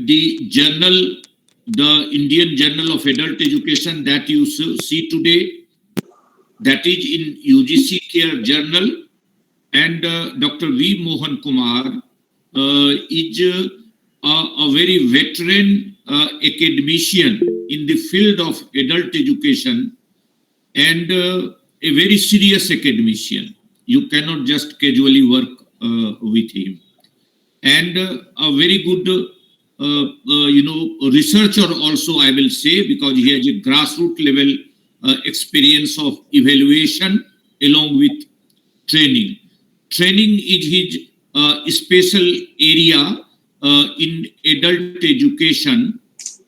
the journal, the Indian Journal of Adult Education that you see today, that is in UGC Care Journal, and Dr. V. Mohan Kumar is a very veteran academician in the field of adult education, and a very serious academician. You cannot just casually work with him. And a very good, researcher also, I will say, because he has a grassroots level experience of evaluation along with training. Training is his special area in adult education.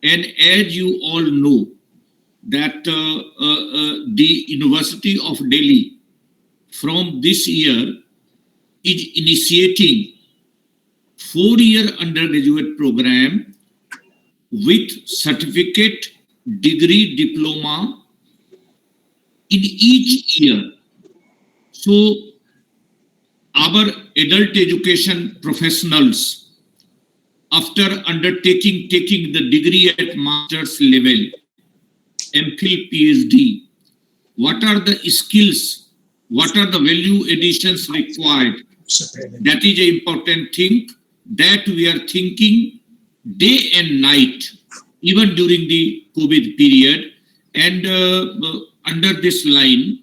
And as you all know, that the University of Delhi from this year is initiating 4-year undergraduate program with certificate, degree, diploma in each year. So our adult education professionals, after taking the degree at master's level, MPhil, PhD, what are the skills, what are the value additions required? That is an important thing that we are thinking day and night, even during the COVID period. And under this line,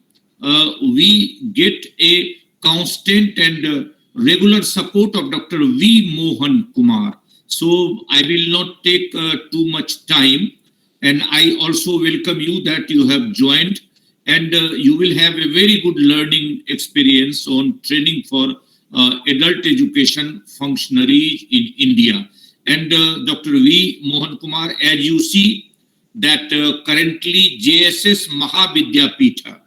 we get a constant and regular support of Dr. V. Mohan Kumar. So I will not take too much time. And I also welcome you that you have joined, and you will have a very good learning experience on training for adult education functionaries in India. And Dr. V. Mohan Kumar, as you see, that currently JSS Mahavidyapitha,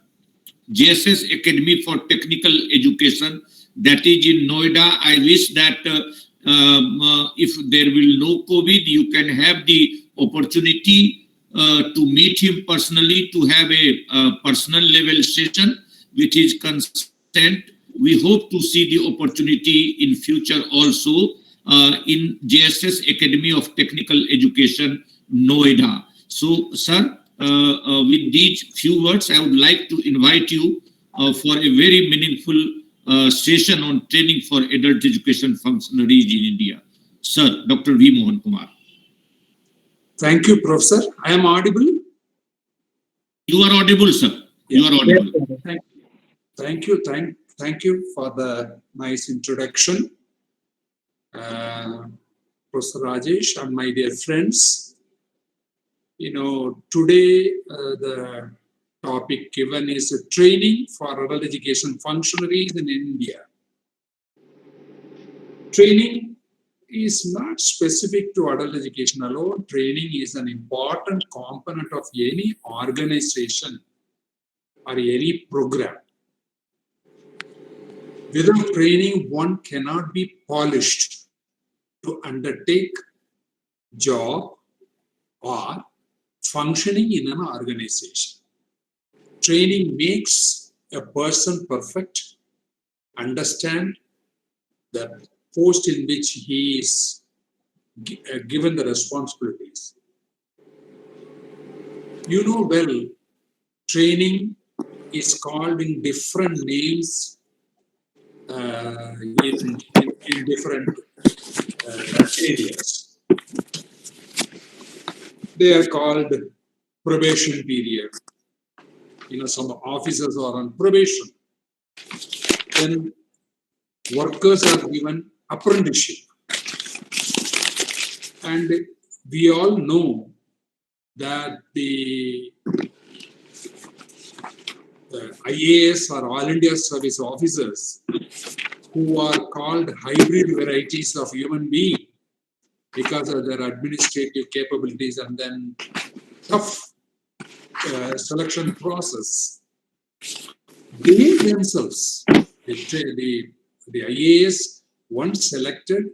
JSS Academy for Technical Education, that is in Noida. I wish that if there will no COVID, you can have the opportunity to meet him personally, to have a personal level session, which is consent. We hope to see the opportunity in future also in JSS Academy of Technical Education, Noida. So, sir, with these few words, I would like to invite you for a very meaningful session on training for adult education functionaries in India. Sir, Dr. V. Mohan Kumar. Thank you, Professor. I am audible? You are audible, sir. You are audible. Thank you. Thank you for the nice introduction. Professor Rajesh and my dear friends, today the topic given is training for adult education functionaries in India. Training is not specific to adult education alone. Training is an important component of any organization or any program. Without training, one cannot be polished to undertake job or functioning in an organization. Training makes a person perfect, understand the post in which he is given the responsibilities. You know well, training is called in different names in different areas. They are called probation period. Some officers are on probation. Then workers are given apprenticeship. And we all know that the IAS or All India Service Officers, who are called hybrid varieties of human being because of their administrative capabilities and then tough selection process, they themselves, the IAS, once selected,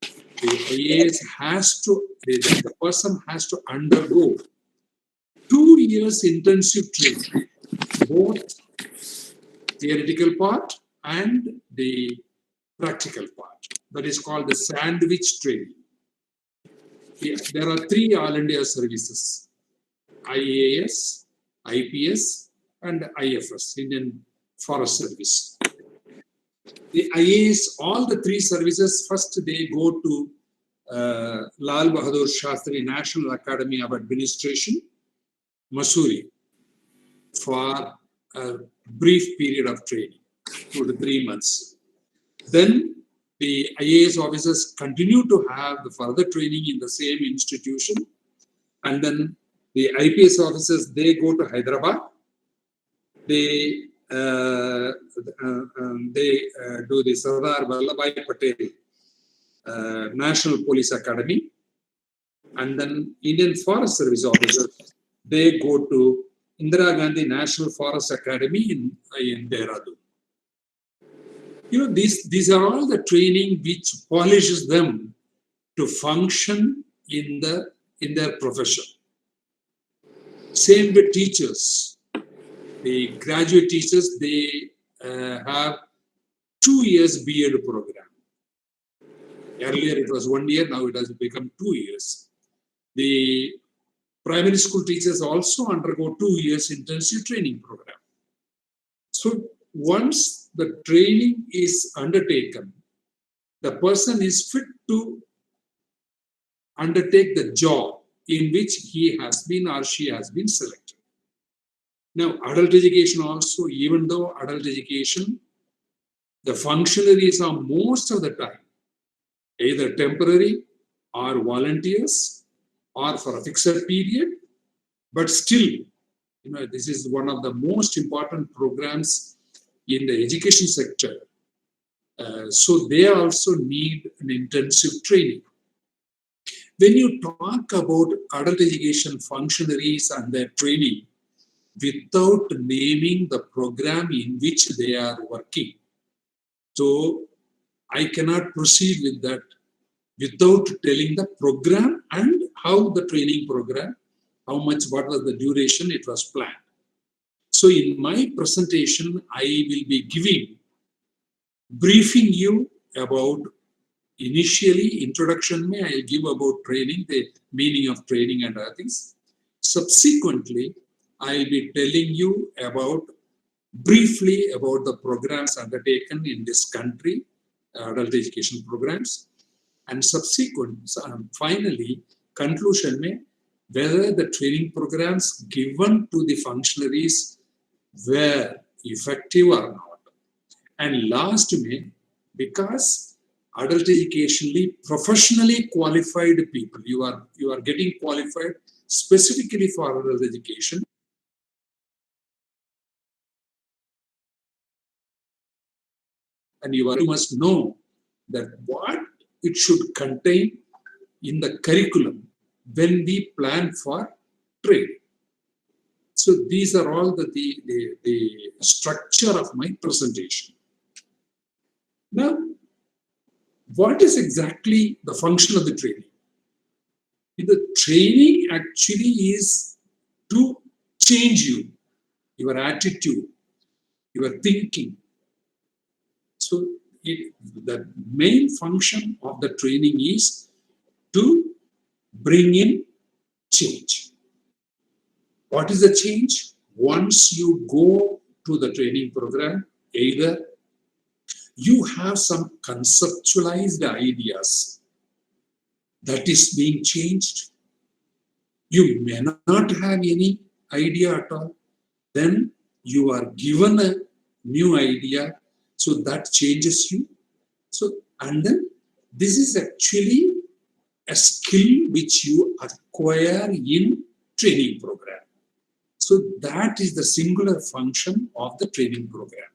the IAS has to, the person has to undergo 2 years intensive training, both theoretical part and the practical part. That is called the sandwich training. there are three All India services: IAS, IPS, and IFS, Indian Forest Service. The IAS, all the three services, first they go to Lal Bahadur Shastri National Academy of Administration, Mussoorie, for a brief period of training, 2 to 3 months. Then the IAS officers continue to have the further training in the same institution, and then the IPS officers, they go to Hyderabad. They do the Sardar Vallabhbhai Patel National Police Academy, and then Indian Forest Service officers, they go to Indira Gandhi National Forest Academy in Dehradun. You know, these are all the training which polishes them to function in their profession. Same with teachers. The graduate teachers, they have 2 years B.Ed program. Earlier it was 1 year, now it has become 2 years. The primary school teachers also undergo 2 years intensive training program. So once the training is undertaken, the person is fit to undertake the job in which he has been or she has been selected. Now, adult education also, even though adult education, the functionaries are most of the time either temporary or volunteers or for a fixed period, but still, you know, this is one of the most important programs in the education sector. So they also need an intensive training. When you talk about adult education functionaries and their training without naming the program in which they are working, so I cannot proceed with that without telling the program and how the training program, how much, what was the duration it was planned. So in my presentation, I will be briefing you about, initially, introduction may I'll give about training, the meaning of training and other things. Subsequently, I'll be telling you briefly about the programs undertaken in this country, adult education programs, and finally, conclusion may whether the training programs given to the functionaries were effective or not. And last may, because adult educationally, professionally qualified people, you are getting qualified specifically for adult education. And you must know that what it should contain in the curriculum when we plan for training. So these are all the structure of my presentation. Now, what is exactly the function of the training? The training actually is to change you, your attitude, your thinking. So the main function of the training is to bring in change. What is the change? Once you go to the training program, either you have some conceptualized ideas that is being changed. You may not have any idea at all. Then you are given a new idea, so that changes you. So, and then this is actually a skill which you acquire in training program. So that is the singular function of the training program.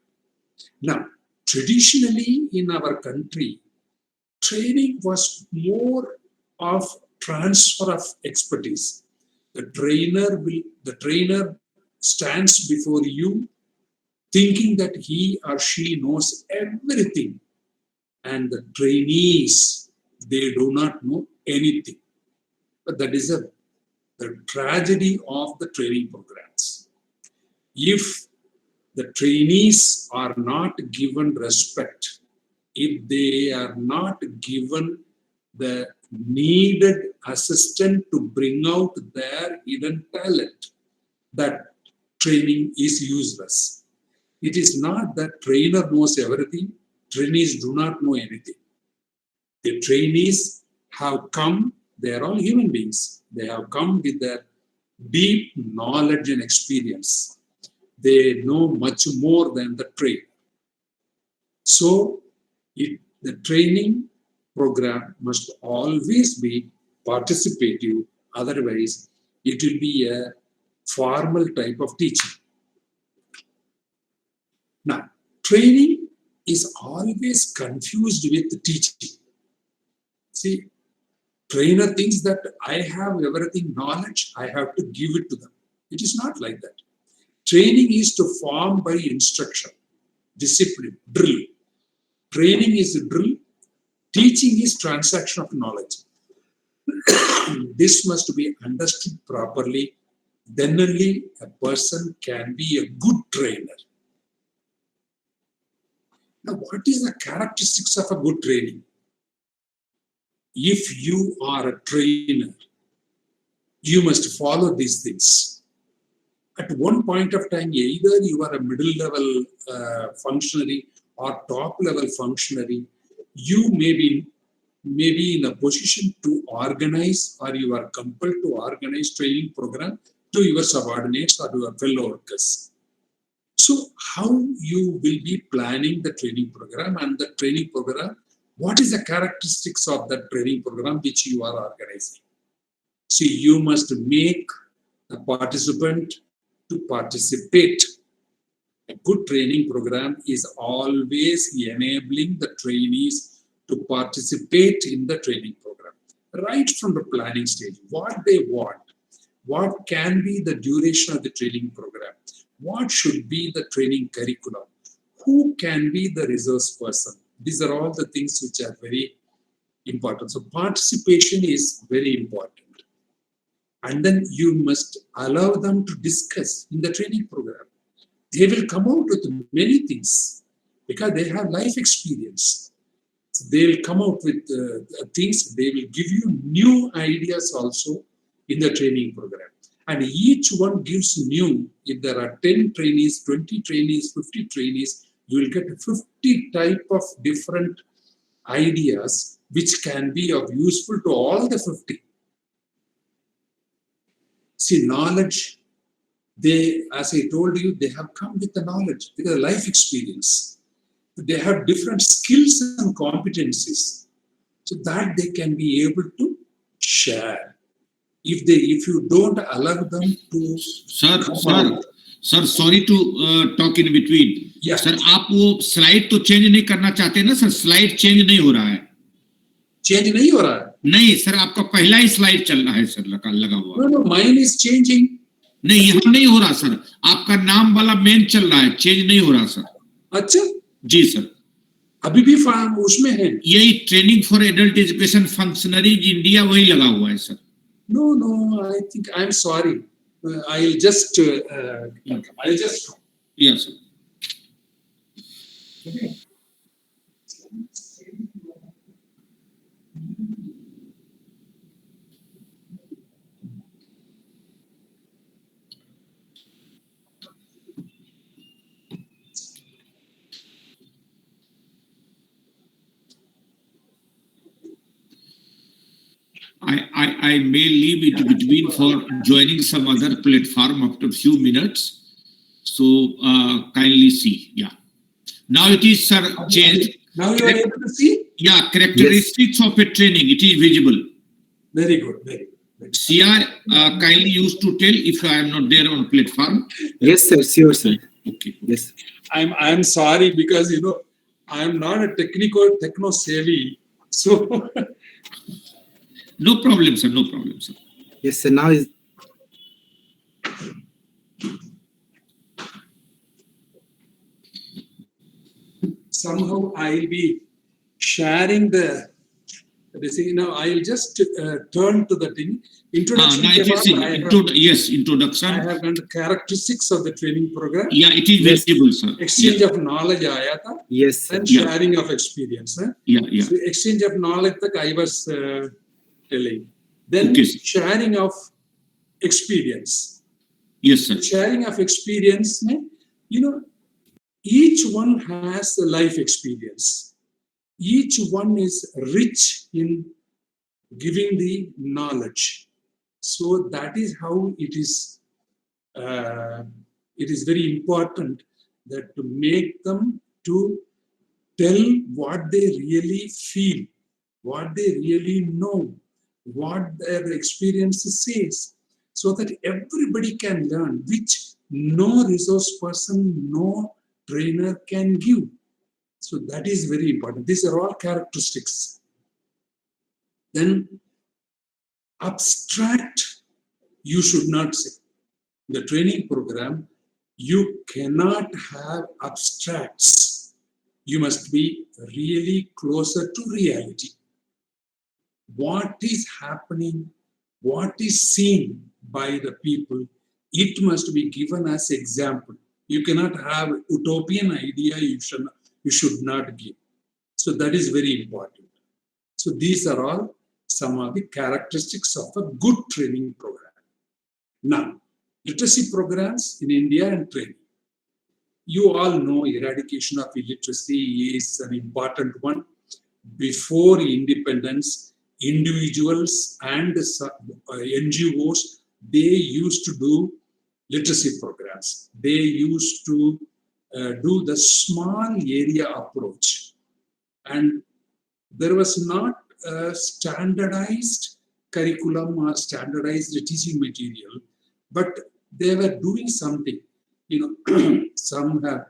Now, traditionally in our country, training was more of transfer of expertise. The trainer stands before you thinking that he or she knows everything, and the trainees, they do not know anything. But that is the tragedy of the training programs. If the trainees are not given respect, if they are not given the needed assistant to bring out their hidden talent, that training is useless. It is not that trainer knows everything, trainees do not know anything. The trainees have come, they are all human beings. They have come with their deep knowledge and experience. They know much more than the trainer. So, the training program must always be participative, otherwise, it will be a formal type of teaching. Now, training is always confused with teaching. See, trainer thinks that I have everything knowledge, I have to give it to them. It is not like that. Training is to form by instruction, discipline, drill. Training is a drill. Teaching is transaction of knowledge. This must be understood properly. Then only a person can be a good trainer. Now, what is the characteristics of a good training? If you are a trainer, you must follow these things. At one point of time, either you are a middle level functionary or top level functionary, you may be in a position to organize, or you are compelled to organize training program to your subordinates or to your fellow workers. So how you will be planning the training program, and the training program, what is the characteristics of that training program which you are organizing? See, you must make the participant to participate. A good training program is always enabling the trainees to participate in the training program. Right from the planning stage, what they want, what can be the duration of the training program, what should be the training curriculum, who can be the resource person. These are all the things which are very important. So participation is very important. And then you must allow them to discuss in the training program. They will come out with many things because they have life experience. So they will come out with things, they will give you new ideas also in the training program. And each one gives new. If there are 10 trainees, 20 trainees, 50 trainees, you will get 50 type of different ideas which can be of useful to all the 50. See, knowledge, they, as I told you, they have come with the knowledge, with the life experience. They have different skills and competencies, so that they can be able to share. If you don't allow them to... Sir, sorry to talk in between. Yes. Sir, आप वो slide तो change नहीं करना चाहते ना? Sir, slide change नहीं हो रहा है. Change नहीं हो रहा है? नहीं, sir, आपका पहला ही slide चल रहा है, sir, लगा हुआ. No, mine is changing. नहीं, यहाँ नहीं हो रहा, sir. आपका नाम वाला main चल रहा है, change नहीं हो रहा, sir. अच्छा? जी, sir. अभी भी उसमें है? यही training for adult education functionaries India वही लगा हुआ है, sir. No, I think I'm sorry. I'll just. Yes, sir. Okay. I may leave it between for joining some other platform after a few minutes. So kindly see. Yeah. Now it is, sir, changed. Now you are able to see? Yeah, characteristics of a training. It is visible. Very good. Very good. CR, kindly used to tell if I am not there on platform. Yes, sir. Sure, sir. Okay. Yes. I'm sorry because I am not a techno savvy. So No problem, sir. No problem, sir. Yes, sir. Now is somehow I'll be sharing I'll just turn to the thing. Introduction. Now it is introduction. I have done the characteristics of the training program. Yeah, it is visible, sir. Exchange of knowledge aaya tha. yes, sir. And sharing of experience. Yeah. So exchange of knowledge that I was telling. Then Okay, sir. sharing of experience. Yes, sir. Sharing of experience, each one has a life experience. Each one is rich in giving the knowledge. So that is how it is. It is very important that to make them to tell what they really feel, what they really know, what their experience says, so that everybody can learn, which no resource person, no trainer can give. So that is very important. These are all characteristics. Then abstract, you should not say. The training program, you cannot have abstracts. You must be really closer to reality. What is happening, what is seen by the people, it must be given as example. You cannot have utopian idea, you should not give. So that is very important. So these are all some of the characteristics of a good training program. Now, literacy programs in India and training. You all know eradication of illiteracy is an important one. Before independence, individuals and NGOs, they used to do literacy programs. They used to do the small area approach. And there was not a standardized curriculum or standardized teaching material, but they were doing something. Some have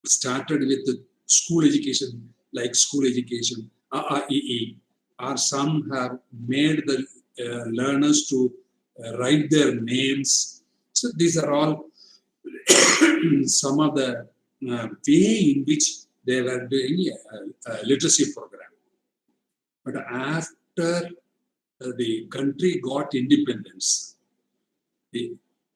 started with the school education, like school education, AAEE, or some have made the learners to write their names. So these are all some of the way in which they were doing a literacy program. But after the country got independence, the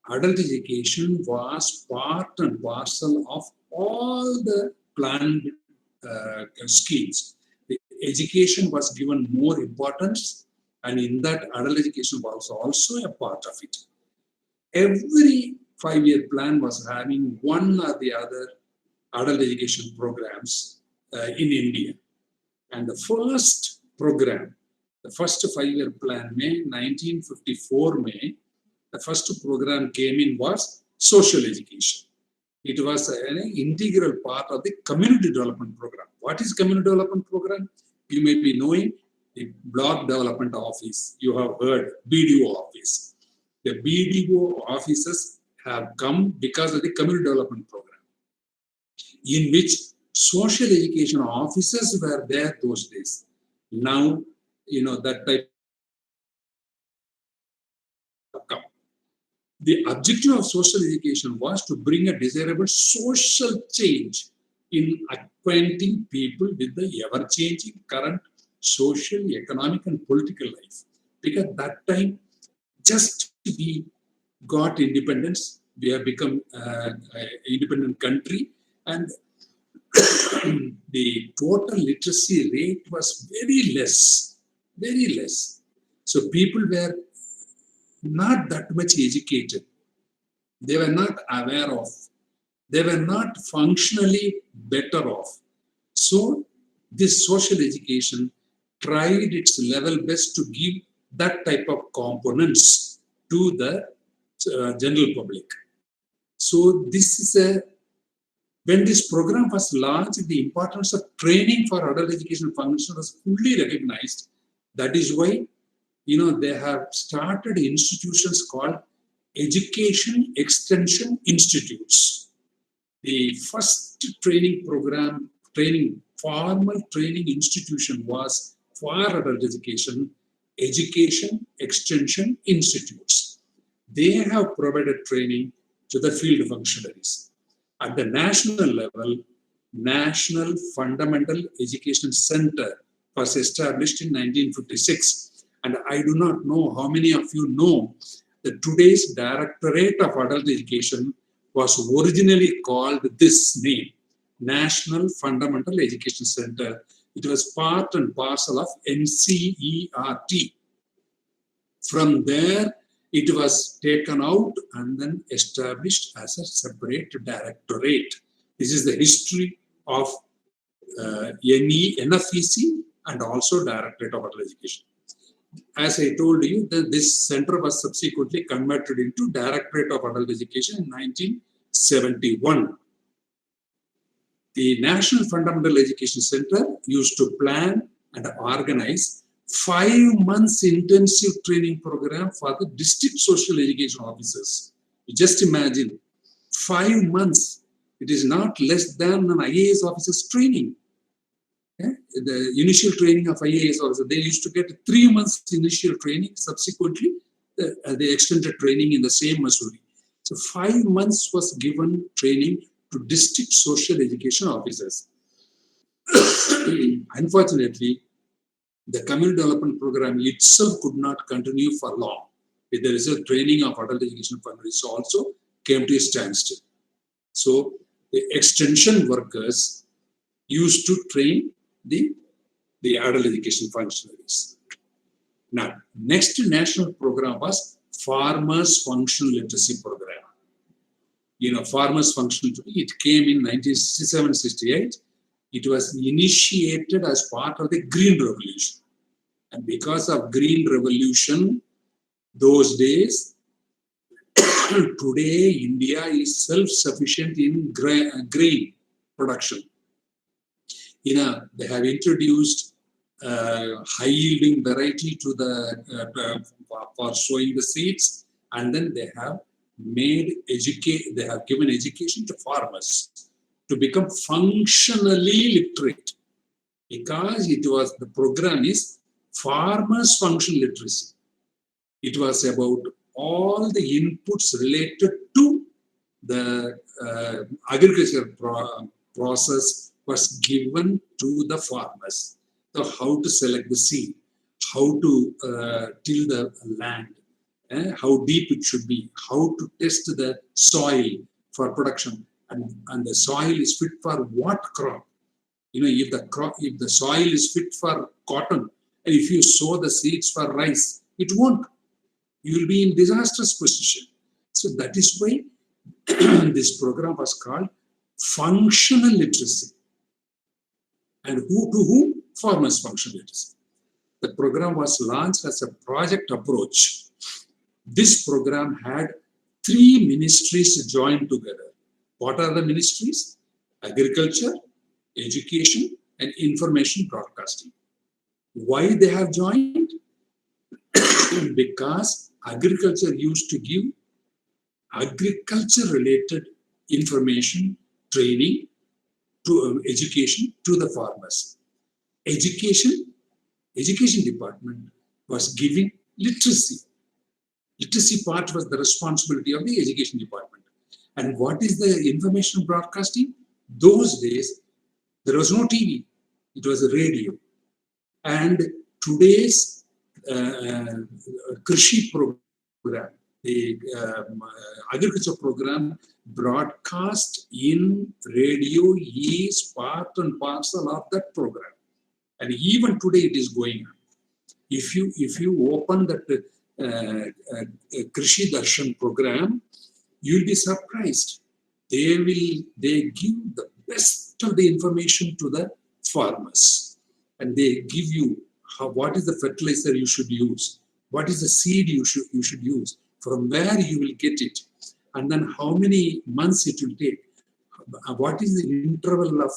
adult education was part and parcel of all the planned schemes. The education was given more importance, and in that, adult education was also a part of it. Every 5-year plan was having one or the other adult education programs in India. And the first program, the first 5-year plan, May 1954, the first program came in was social education. It was an integral part of the community development program. What is community development program? You may be knowing the block development office. You have heard BDO office. The BDO offices have come because of the community development program, in which social education officers were there those days. Now, that type have come. The objective of social education was to bring a desirable social change in acquainting people with the ever-changing current social, economic, and political life. Because that time, just we got independence, we have become an independent country, and the total literacy rate was very less. So people were not that much educated. They were not aware of. They were not functionally better off. So this social education tried its level best to give that type of components to the general public. So this is when this program was launched, the importance of training for adult education function was fully recognized. That is why, they have started institutions called Education Extension Institutes. The first formal training institution was for adult education, Education Extension Institutes. They have provided training to the field functionaries. At the national level, National Fundamental Education Center was established in 1956. And I do not know how many of you know that today's Directorate of Adult Education was originally called this name, National Fundamental Education Center. It was part and parcel of NCERT. From there, it was taken out and then established as a separate directorate. This is the history of NFEC and also Directorate of Adult Education. As I told you, this center was subsequently converted into Directorate of Adult Education in 1971. The National Fundamental Education Center used to plan and organize 5 months intensive training program for the district social education officers. You just imagine, 5 months. It is not less than an IAS officer's training. The initial training of IAS officer, they used to get 3 months initial training, subsequently the extended training in the same Missouri. So 5 months was given training to district social education officers. Unfortunately, the community development program itself could not continue for long. With the result, training of adult education functionaries also came to a standstill. So the extension workers used to train the adult education functionaries. Now, next national program was Farmers Functional Literacy Program. Farmers Functional, it came in 1967-68. It was initiated as part of the Green Revolution. And because of Green Revolution, those days, today India is self-sufficient in grain production. They have introduced high-yielding variety to for sowing the seeds, and then they have given education to farmers to become functionally literate, because the program is Farmers Functional Literacy. It was about all the inputs related to the agriculture process was given to the farmers. So how to select the seed, how to till the land, how deep it should be, how to test the soil for production, and the soil is fit for what crop. If the soil is fit for cotton, and if you sow the seeds for rice, it won't. You will be in disastrous position. So that is why this program was called Functional Literacy. And to whom? Farmers Functional Literacy. The program was launched as a project approach. This program had 3 ministries joined together. What are the ministries? Agriculture, education, and information broadcasting. Why they have joined? Because agriculture used to give agriculture-related information, training, to education to the farmers. Education department was giving literacy. Literacy part was the responsibility of the education department. And what is the information broadcasting? Those days, there was no TV. It was a radio. And today's Krishi program, the agriculture program broadcast in radio is part and parcel of that program. And even today it is going on. If you open that Krishi Darshan program, you'll be surprised. They give the best of the information to the farmers, and they give you what is the fertilizer you should use, what is the seed you should use, from where you will get it, and then how many months it will take, what is the interval of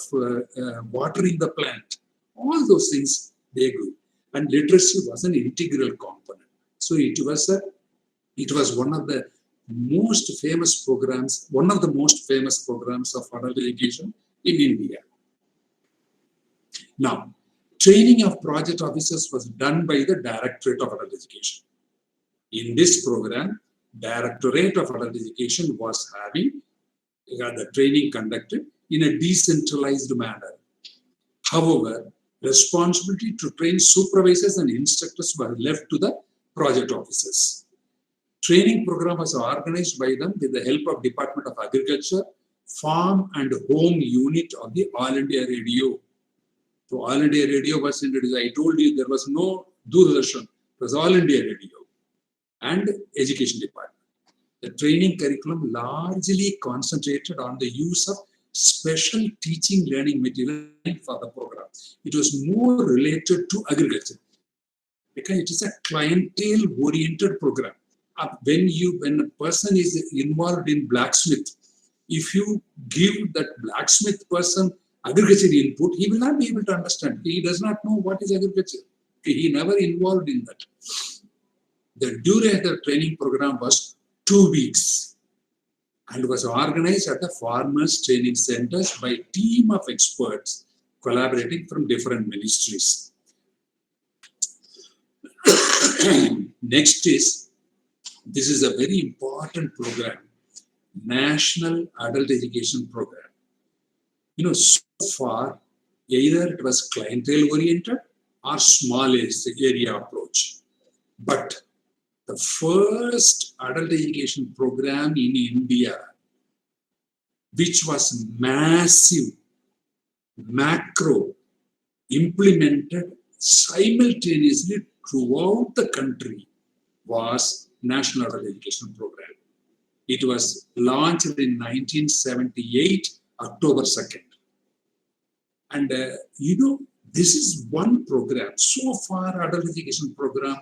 watering the plant. All those things they do, and literacy was an integral component. So it was one of the most famous programs, one of the most famous programs of adult education in India. Now, training of project officers was done by the Directorate of Adult Education. In this program, Directorate of Adult Education was having the training conducted in a decentralized manner. However, responsibility to train supervisors and instructors were left to the project officers. Training program was organized by them with the help of Department of Agriculture, Farm and Home Unit of the All India Radio. So All India Radio was introduced. I told you there was no Doordarshan. It was All India Radio. and education department. The training curriculum largely concentrated on the use of special teaching learning material for the program. It was more related to agriculture because it is a clientele-oriented program. When a person is involved in blacksmith, if you give that blacksmith person agriculture input, he will not be able to understand. He does not know what is agriculture. He never involved in that. The duration of the training program was 2 weeks and was organized at the farmers training centers by a team of experts collaborating from different ministries. Next is, this is a very important program, National Adult Education Program. So far, either it was clientele oriented or small area approach. But the first adult education program in India, which was massive, macro, implemented simultaneously throughout the country, was National Adult Education Program. It was launched in 1978, October 2nd. And this is one program. So far, adult education program,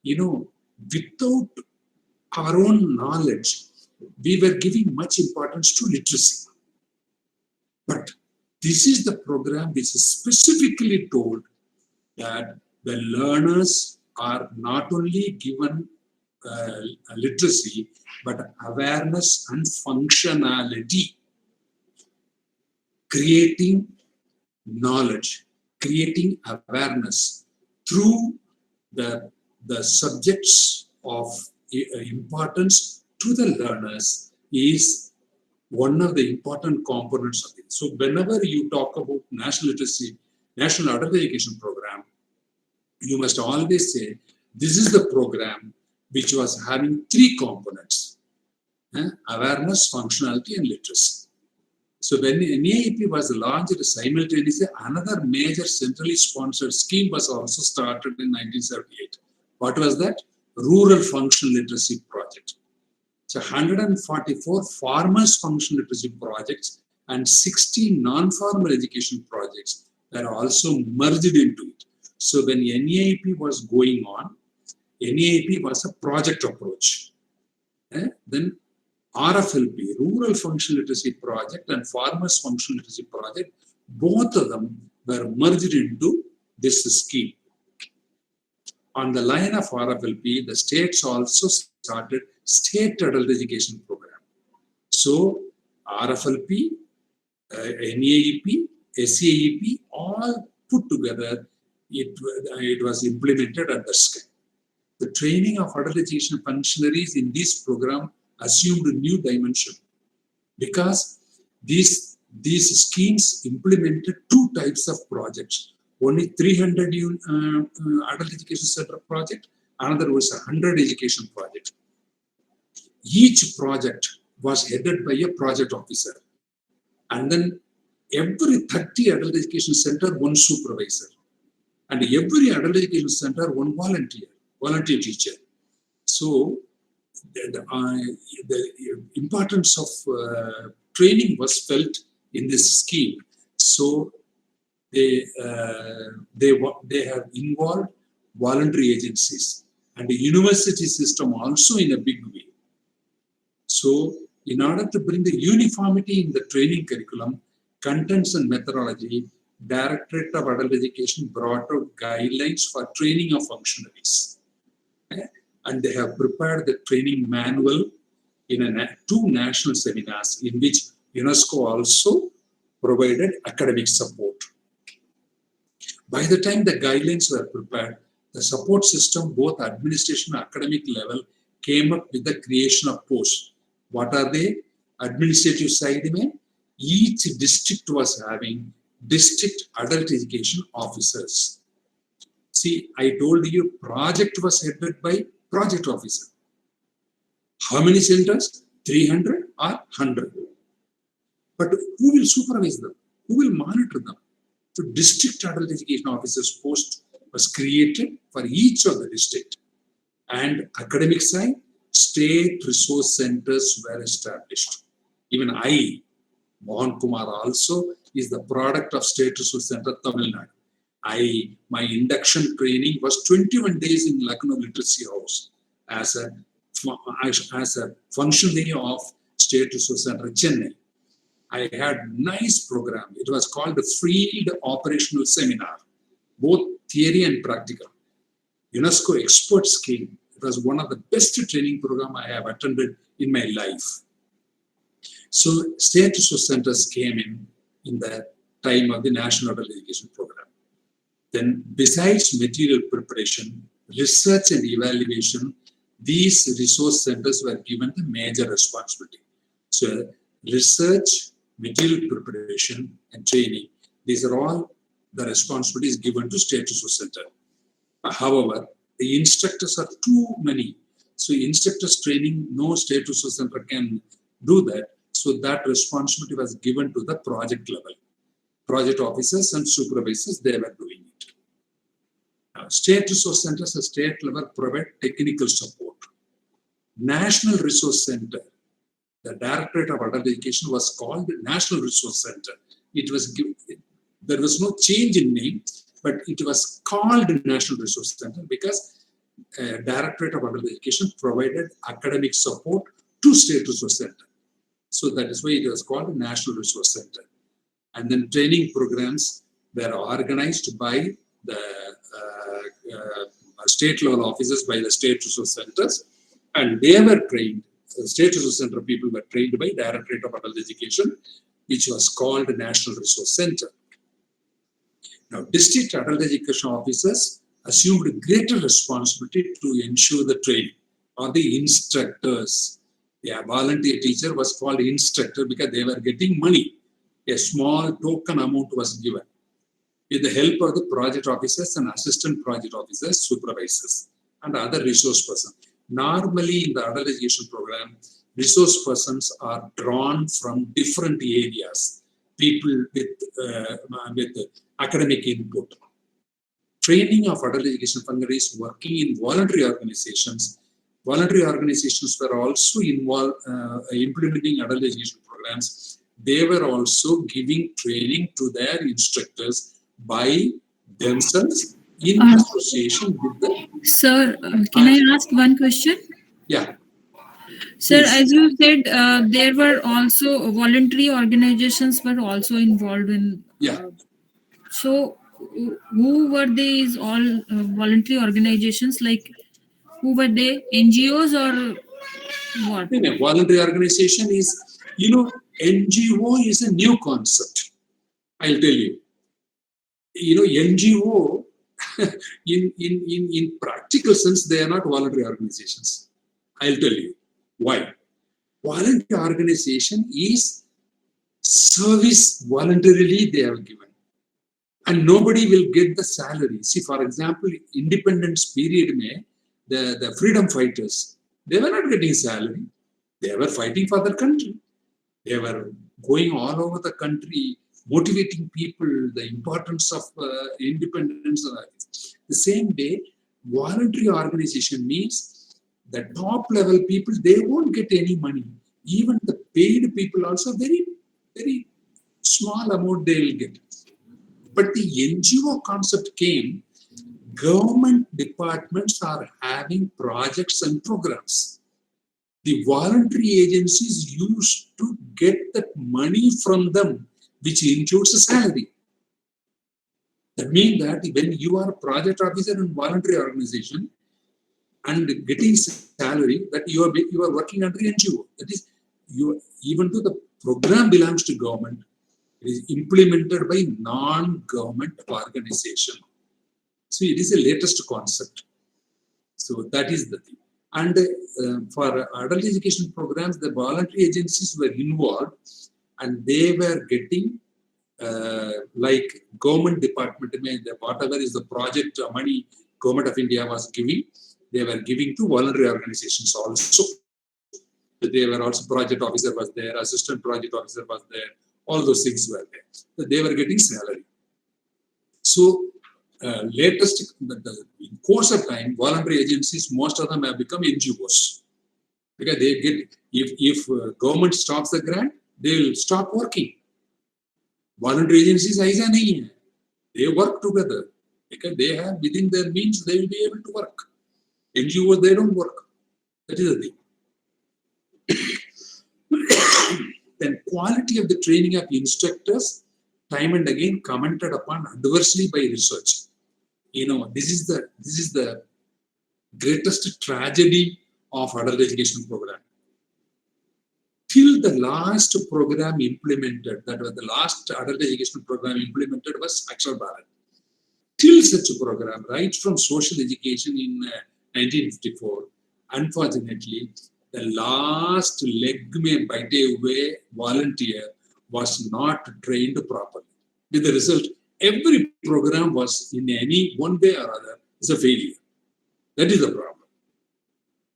without our own knowledge, we were giving much importance to literacy. But this is the program which is specifically told that the learners are not only given literacy, but awareness and functionality, creating knowledge, creating awareness through the subjects of importance to the learners is one of the important components of it. So whenever you talk about national literacy, National Adult Education Program, you must always say, this is the program which was having 3 components, awareness, functionality, and literacy. So when NAEP was launched simultaneously, another major centrally sponsored scheme was also started in 1978. What was that? Rural Functional Literacy Project. So 144 farmers functional literacy projects and 60 non-formal education projects were also merged into it. So when NAEP was going on, NAEP was a project approach. Then RFLP, Rural Functional Literacy Project, and Farmers Functional Literacy Project, both of them were merged into this scheme. On the line of RFLP, the states also started State Adult Education Program. So RFLP, NAEP, SAEP, all put together, it was implemented at the scale. The training of adult education functionaries in this program assumed a new dimension because these schemes implemented 2 types of projects. Only 300 adult education center project, another was 100 education project. Each project was headed by a project officer, and then every 30 adult education center, 1 supervisor, and every adult education center, 1 volunteer teacher. So the importance of training was felt in this scheme. So they have involved voluntary agencies and the university system also in a big way. So in order to bring the uniformity in the training curriculum, contents and methodology, Directorate of Adult Education brought out guidelines for training of functionaries. And they have prepared the training manual in 2 national seminars in which UNESCO also provided academic support. By the time the guidelines were prepared, the support system, both administration and academic level, came up with the creation of posts. What are they? Administrative side mein, each district was having district adult education officers. See, I told you project was headed by project officer. How many centers? 300 or 100. But who will supervise them? Who will monitor them? So district adult education officers post was created for each of the district. And academic side, state resource centers were established. Even I, Mohan Kumar, also is the product of State Resource Center, Tamil Nadu. My induction training was 21 days in Lucknow Literacy House as a functionary of State Resource Center, Chennai. I had nice program. It was called the Field Operational Seminar, both theory and practical. UNESCO experts came. It was one of the best training program I have attended in my life. So state resource centers came in the time of the National Adult Education Program. Then besides material preparation, research and evaluation, these resource centers were given the major responsibility. So research, material preparation and training, these are all the responsibilities given to state resource center. However, the instructors are too many. So instructors training, no state resource center can do that. So that responsibility was given to the project level. Project officers and supervisors, they were doing it. Now, state resource centers at state level provide technical support. National Resource Center, the Directorate of Adult Education was called the National Resource Center. It was given, there was no change in name, but it was called National Resource Center because Directorate of Adult Education provided academic support to State Resource Center. So that is why it was called the National Resource Center. And then training programs were organized by the state level officers, by the State Resource Centers, and they were trained. The State Resource Center people were trained by Directorate of Adult Education, which was called the National Resource Center. Now, district adult education officers assumed greater responsibility to ensure the training, or the instructors. A volunteer teacher was called instructor because they were getting money. A small token amount was given with the help of the project officers and assistant project officers, supervisors, and other resource persons. Normally in the adult education program, resource persons are drawn from different areas, people with academic input. Training of adult education functionaries working in voluntary organizations. Voluntary organizations were also involved implementing adult education programs. They were also giving training to their instructors by themselves in association with the... Sir, can I ask one question? Yeah. Sir, Please. as you said, there were also voluntary organizations were also involved in. Yeah. So, who were these all voluntary organizations? Like, who were they? NGOs or what? No, voluntary organization is, NGO is a new concept. I'll tell you. NGO, in practical sense, they are not voluntary organizations. I'll tell you why. Voluntary organization is service voluntarily they are given. And nobody will get the salary. See, for example, independence period, the freedom fighters, they were not getting salary. They were fighting for their country. They were going all over the country, motivating people, the importance of independence. The same way, voluntary organization means the top level people, they won't get any money. Even the paid people also, very, very small amount they will get. But the NGO concept came, government departments are having projects and programs. The voluntary agencies used to get that money from them, which includes a salary. That means that when you are a project officer in voluntary organization and getting salary, that you are working under NGO. That is, even though the program belongs to government, it is implemented by non-government organization. So it is a latest concept. So that is the thing. And for adult education programs, the voluntary agencies were involved and they were getting like government department, whatever is the project money Government of India was giving, they were giving to voluntary organizations also. They were also, project officer was there, assistant project officer was there, all those things were there. So they were getting salary. So in course of time, voluntary agencies, most of them have become NGOs. Because they get, if government stops the grant, they will stop working. Voluntary agencies, aisa nahi hai. They work together. Because they have, within their means, they will be able to work. NGOs, they don't work. That is the thing. Then quality of the training of instructors, time and again commented upon adversely by research. This is the greatest tragedy of adult education program. Till the last program implemented, that was the last adult education program implemented was Akshar Bharat. Till such a program, right from social education in 1954, unfortunately, the last leg mein baithe hue volunteer was not trained properly. With the result, every program was in any one way or other is a failure. That is the problem.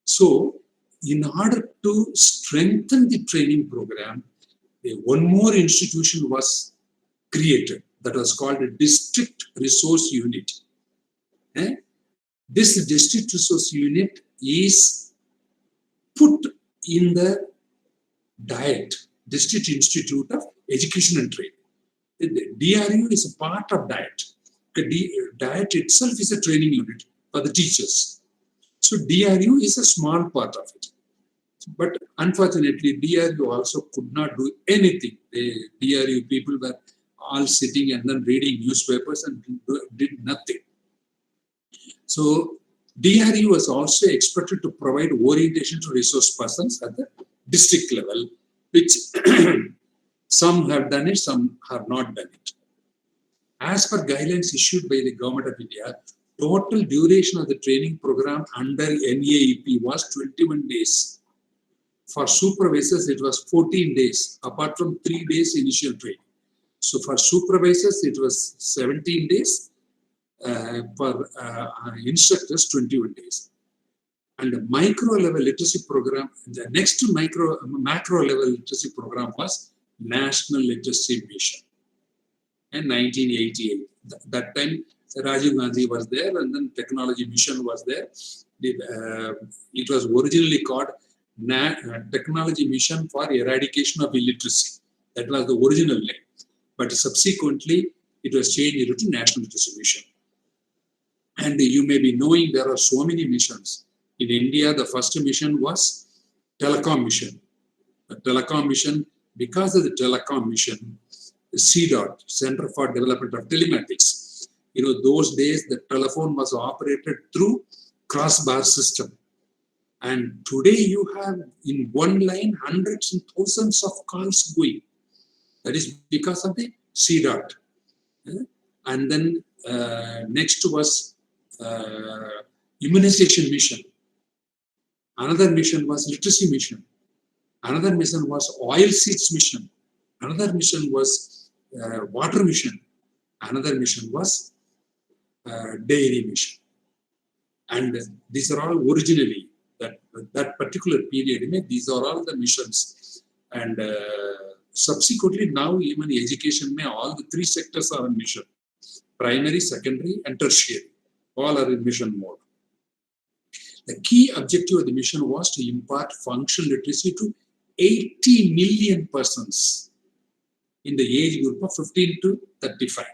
So, in order to strengthen the training program, one more institution was created that was called a district resource unit. This district resource unit is put in the DIET, District Institute of Education and Training. The DRU is a part of DIET. The DIET itself is a training unit for the teachers. So DRU is a small part of it. But unfortunately, DRU also could not do anything. The DRU people were all sitting and then reading newspapers and did nothing. So DRU was also expected to provide orientation to resource persons at the district level, which some have done it, some have not done it. As per guidelines issued by the Government of India, total duration of the training program under NAEP was 21 days. For supervisors, it was 14 days, apart from 3 days initial training. So for supervisors, it was 17 days. For instructors, 21 days. And the micro level literacy program, the next macro level literacy program was National Literacy Mission in 1988. That time, Rajiv Gandhi was there, and then Technology Mission was there. It was originally called Technology Mission for Eradication of Illiteracy. That was the original name. But subsequently, it was changed to National Literacy Mission. And you may be knowing there are so many missions. In India, the first mission was Telecom Mission. The Telecom Mission, because of the Telecom Mission, the CDOT, Center for Development of Telematics, those days the telephone was operated through crossbar system. And today you have in one line hundreds and thousands of calls going. That is because of the CDOT. And then next was immunization mission. Another mission was literacy mission. Another mission was oil seeds mission. Another mission was water mission. Another mission was dairy mission. And these are all originally, that particular period, these are all the missions. And subsequently now even education, all the 3 sectors are in mission. Primary, secondary and tertiary. All are in mission mode. The key objective of the mission was to impart functional literacy to 80 million persons in the age group of 15 to 35.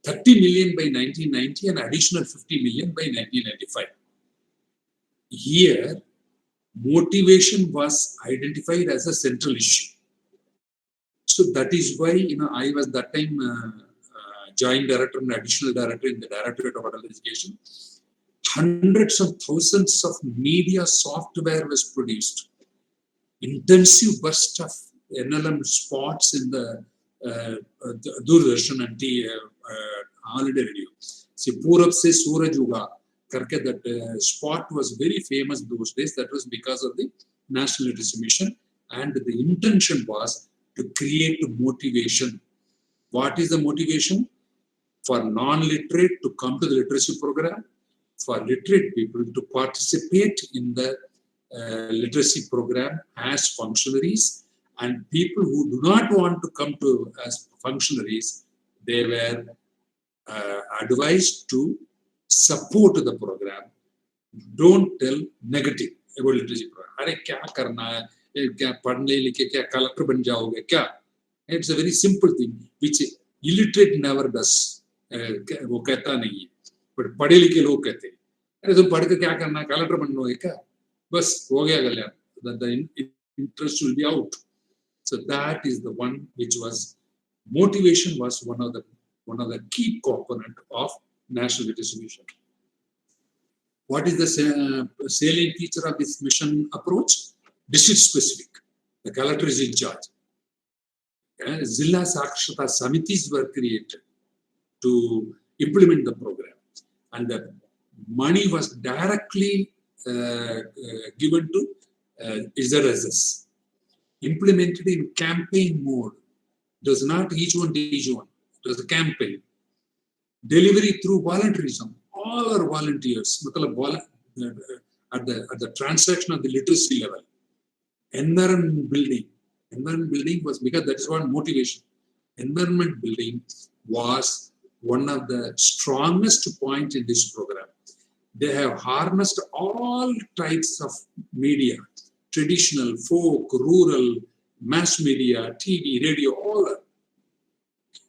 30 million by 1990 and additional 50 million by 1995. Here, motivation was identified as a central issue. So that is why, I was that time joint director and additional director in the Directorate of Adult Education. Hundreds of thousands of media software was produced. Intensive burst of NLM spots in the Doordarshan and the all India radio. See, Purab se Suraj Uga, karke that spot was very famous those days. That was because of the National Literacy Mission, and the intention was to create motivation. What is the motivation? For non-literate to come to the literacy program, for literate people to participate in the literacy program as functionaries, and people who do not want to come to as functionaries, they were advised to support the program. Don't tell negative about literacy program. अरे क्या करना है? क्या पढ़ने लिखे क्या collector बन जाओगे क्या? It's a very simple thing which illiterate never does. वो कहता नहीं है, but पढ़े लिखे लोग कहते हैं अरे तुम पढ़ के क्या करना है? कलेक्टर बनोगे क्या? बस हो गया कल्याण. The interest will be out. So that is the one which was motivation was one of the key component of national literacy mission. What is the salient feature of this mission approach? District specific. The collector is in charge. Zilla Sakshata Samitis were created to implement the program, and the money was directly given to ZSS. Implemented in campaign mode. It was not each one teach one. It was a campaign. Delivery through volunteerism. All are volunteers. At the transaction of the literacy level. Environment building. Environment building was because that is one motivation. Environment building was one of the strongest points in this program. They have harnessed all types of media. Traditional, folk, rural, mass media, TV, radio, all.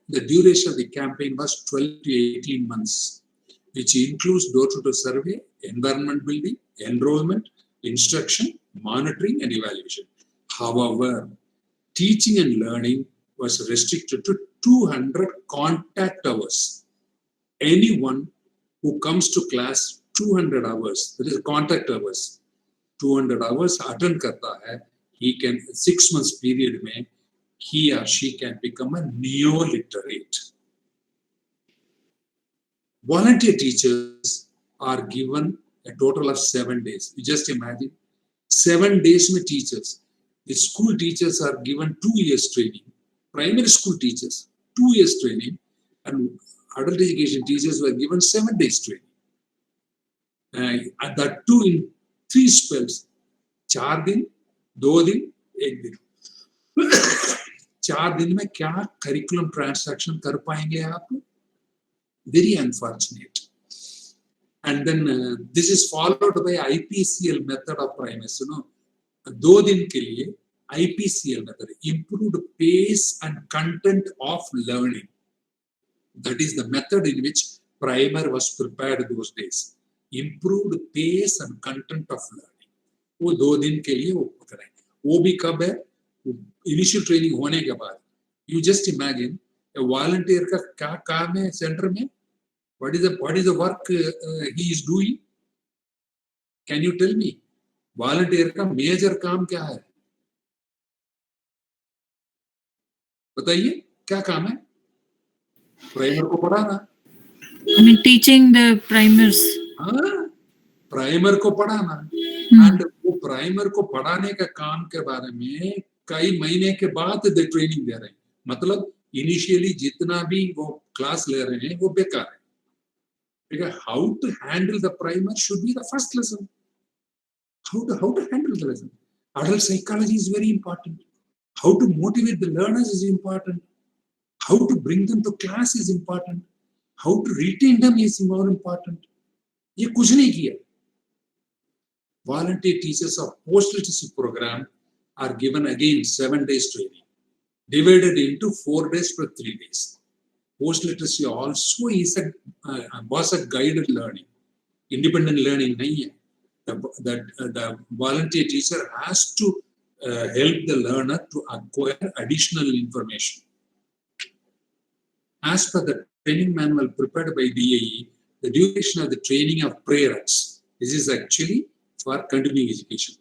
The duration of the campaign was 12 to 18 months, which includes door-to-door survey, environment building, enrollment, instruction, monitoring, and evaluation. However, teaching and learning was restricted to 200 contact hours. Anyone who comes to class 200 hours, that is contact hours, 200 hours attend karta hai, he can 6 months period mein he or she can become a neo-literate. Volunteer teachers are given a total of 7 days. You just imagine 7 days with teachers. The school teachers are given 2 years training. Primary school teachers 2 years training, and adult education teachers were given 7 days training. And that too in 3 spells. 4 दिन, 2 दिन, 1 दिन. 4 दिन में क्या curriculum transaction कर पाएंगे आप? Very unfortunate. And then this is followed by IPCL method of primacy. 2 दिन के लिए IPCL method, improved pace and content of learning. That is the method in which primer was prepared those days. Improved pace and content of learning. वो 2 दिन के लिए वो करें. वो भी कब है? Initial training होने के बाद. You just imagine a volunteer का क्या काम है center में? What is the work he is doing? Can you tell me? Volunteer का major काम क्या है? बताइए क्या काम है? Primer को पढ़ाना. I mean, teaching the primers. हाँ, प्राइमर को पढ़ाना. एंड वो प्राइमर को पढ़ाने का काम के बारे में कई महीने के बाद दे ट्रेनिंग दे रहे हैं. मतलब इनिशियली जितना भी वो क्लास ले रहे हैं वो बेकार है. Because how to handle the primer should be the first lesson. How to handle the lesson. Adult psychology is very important. How to motivate the learners is important. How to bring them to class is important. How to retain them is more important. ये कुछ नहीं किया. Volunteer teachers of post-literacy program are given again 7 days training, divided into 4 days per 3 days. Post-literacy also was a guided learning. Independent learning nahi hai. The volunteer teacher has to help the learner to acquire additional information. As per the training manual prepared by DAE, the duration of the training of prayer-acts, this is actually for continuing education.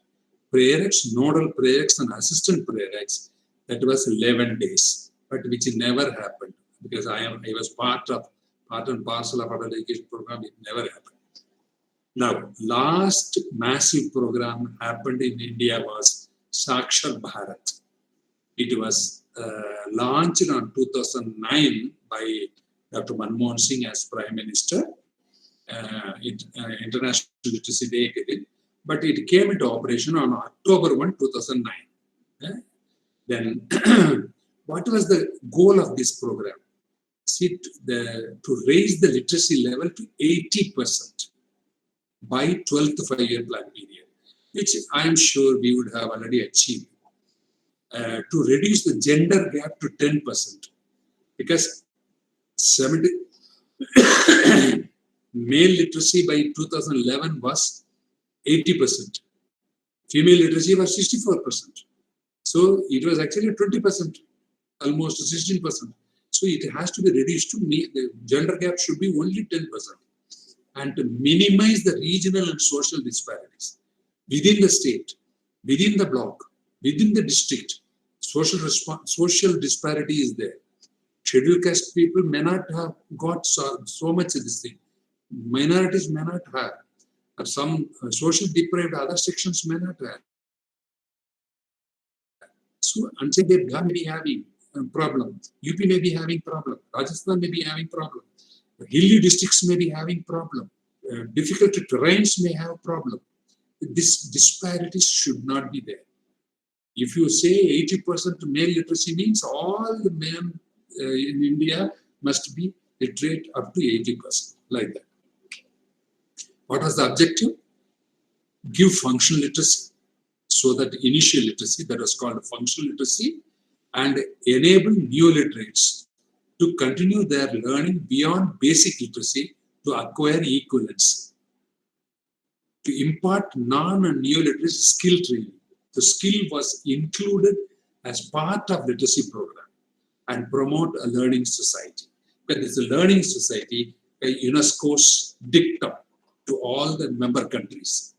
Prayer-acts, nodal prayer-acts and assistant prayer-acts, that was 11 days, but which never happened because I was part and parcel of adult education program. It never happened. Now, last massive program happened in India was Sakshar Bharat. It was launched on 2009 by Dr. Manmohan Singh as Prime Minister. International Literacy Day, but it came into operation on October 1, 2009. Then, what was the goal of this program? to raise the literacy level to 80% by 12th five-year plan period, which I'm sure we would have already achieved. To reduce the gender gap to 10%, because 70 male literacy by 2011 was 80%. Female literacy was 64%. So it was actually 20%, almost 16%. So it has to be reduced to the gender gap should be only 10%. And to minimize the regional and social disparities within the state, within the block, within the district, social disparity is there. Scheduled caste people may not have got so much of this thing. Minorities may not have. Or some social deprived other sections may not have. So until they may be having a problem. UP may be having problem. Rajasthan may be having problem. Hilly districts may be having problem. Difficult terrains may have problem. This disparities should not be there. If you say 80% male literacy means all the men in India must be literate up to 80%, like that. What was the objective? Give functional literacy, so that initial literacy, that was called functional literacy, and enable new literates to continue their learning beyond basic literacy to acquire equivalence. To impart non and new literacy skill training. The skill was included as part of literacy program and promote a learning society. But it's a learning society, UNESCO's dictum to all the member countries.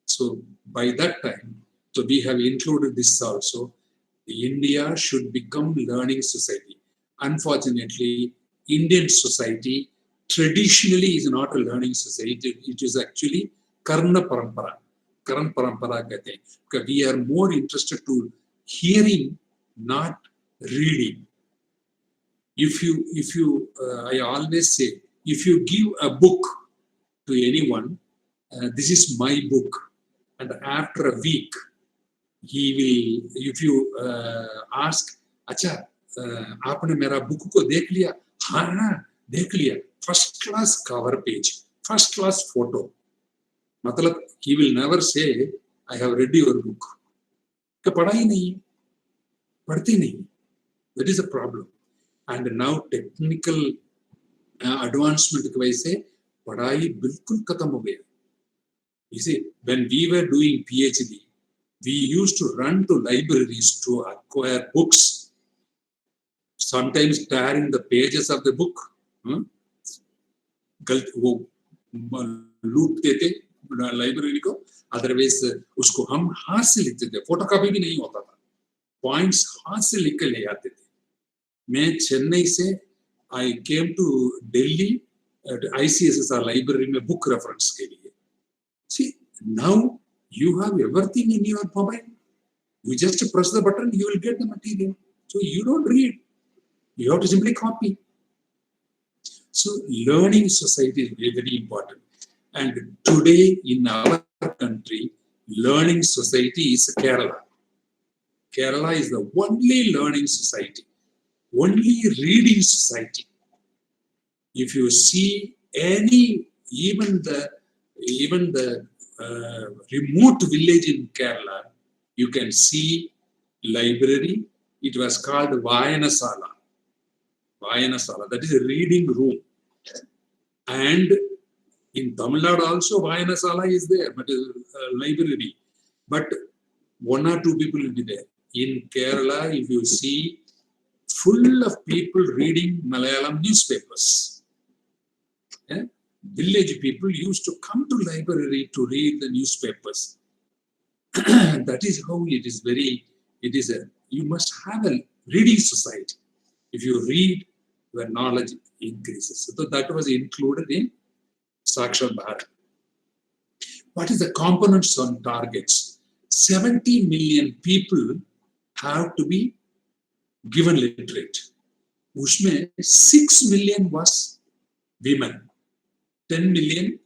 So by that time, so we have included this also. India should become learning society. Unfortunately, Indian society traditionally is not a learning society. It is actually Karna Parampara. Karan Parampara kehte hain. Because we are more interested to hearing, not reading. I always say, if you give a book to anyone, this is my book, and after a week, he will, if you ask, Acha, आपने मेरा book को देख लिया? हाँ, देख लिया. First class cover page, first class photo. मतलब, he will never say, I have read your book. कि पढ़ा ही नहीं, पढ़ती नहीं. That is a problem. And now technical advancement की वजह से पढ़ाई बिल्कुल खत्म हो गया. You see, when we were doing PhD, we used to run to libraries to acquire books, sometimes tearing the pages of the book. वो लूटते थे लाइब्रेरी को, अदरवाइज उसको हम हाथ से लिखते थे, फोटोकॉपी भी नहीं होता था, पॉइंट्स हाथ से लिख के ले आते थे. मैं चेन्नई से I came to Delhi ICSSR library में बुक रेफरेंस के लिए. See, now you have everything in your mobile. You just press the button, you will get the material. So you don't read. You have to simply copy. So learning society is very, very important. And today in our country, learning society is Kerala. Kerala is the only learning society, only reading society. If you see any, even the remote village in Kerala, you can see library. It was called Vayanasala. Vayanasala, that is a reading room. And in Tamil Nadu also Vayanasala is there, but a library. But one or two people will be there. In Kerala, if you see, full of people reading Malayalam newspapers. Yeah? Village people used to come to library to read the newspapers. That is how it is you must have a reading society. If you read, your knowledge increases. So that was included in Sakshat Bharat. What is the components on targets? 70 million people have to be given literate. Ushme 6 million was women, 10 million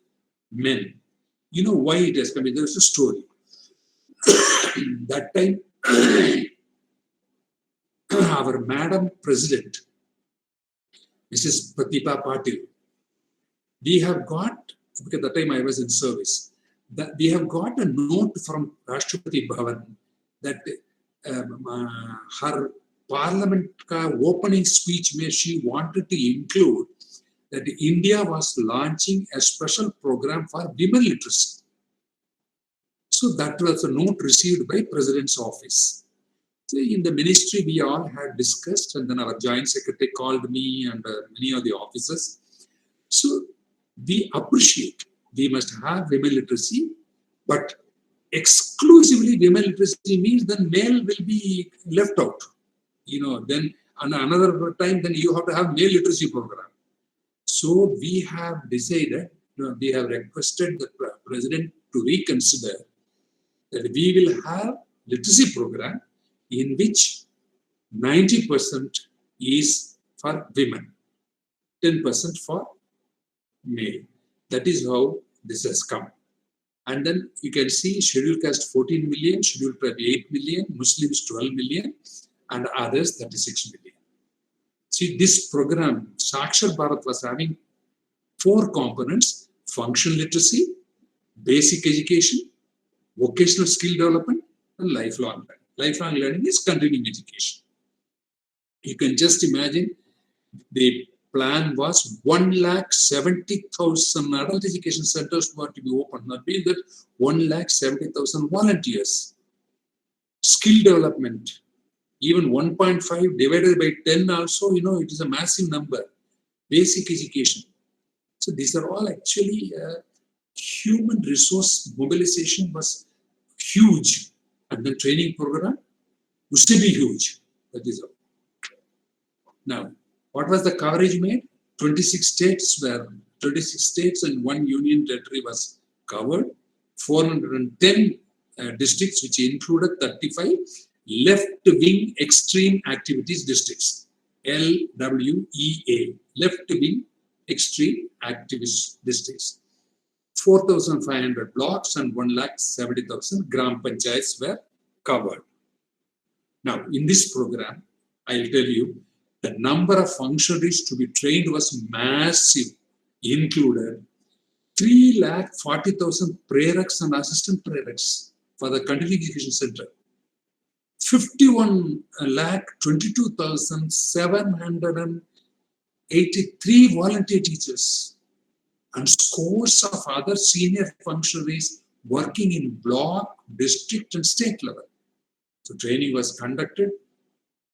men. You know why it has come? There's a story. That time, our Madam President, Mrs. Pratibha Patil. We have got, because at the time I was in service, that we have got a note from Rashtrapati Bhavan that her parliament opening speech where she wanted to include that India was launching a special program for women literacy. So that was a note received by President's office. So in the ministry, we all had discussed, and then our joint secretary called me and many of the officers. So we appreciate, we must have women literacy, but exclusively women literacy means then male will be left out. Then another time, then you have to have male literacy program. So we have decided, we have requested the president to reconsider that we will have literacy program in which 90% is for women, 10% for male. That is how this has come. And then you can see scheduled caste 14 million, scheduled tribe 8 million, Muslims 12 million, and others 36 million. See, this program, Sakshar Bharat, was having 4 components: functional literacy, basic education, vocational skill development, and lifelong learning. Lifelong learning is continuing education. You can just imagine the plan was 170,000 adult education centers were to be opened. That means that 170,000 volunteers. Skill development, even 1.5 divided by 10 also, it is a massive number. Basic education. So these are all actually human resource mobilization was huge. And the training program used to be huge. That is all. Now, what was the coverage made? 26 states and 1 union territory was covered. 410 districts, which included 35 left-wing extreme activities districts. LWEA, left-wing extreme activist districts. 4,500 blocks and 170,000 gram panchayats were covered. Now, in this program, I'll tell you, the number of functionaries to be trained was massive, included 340,000 prereks and assistant prereks for the continuing education center, 51,22,783 volunteer teachers, and scores of other senior functionaries working in block, district, and state level. So training was conducted.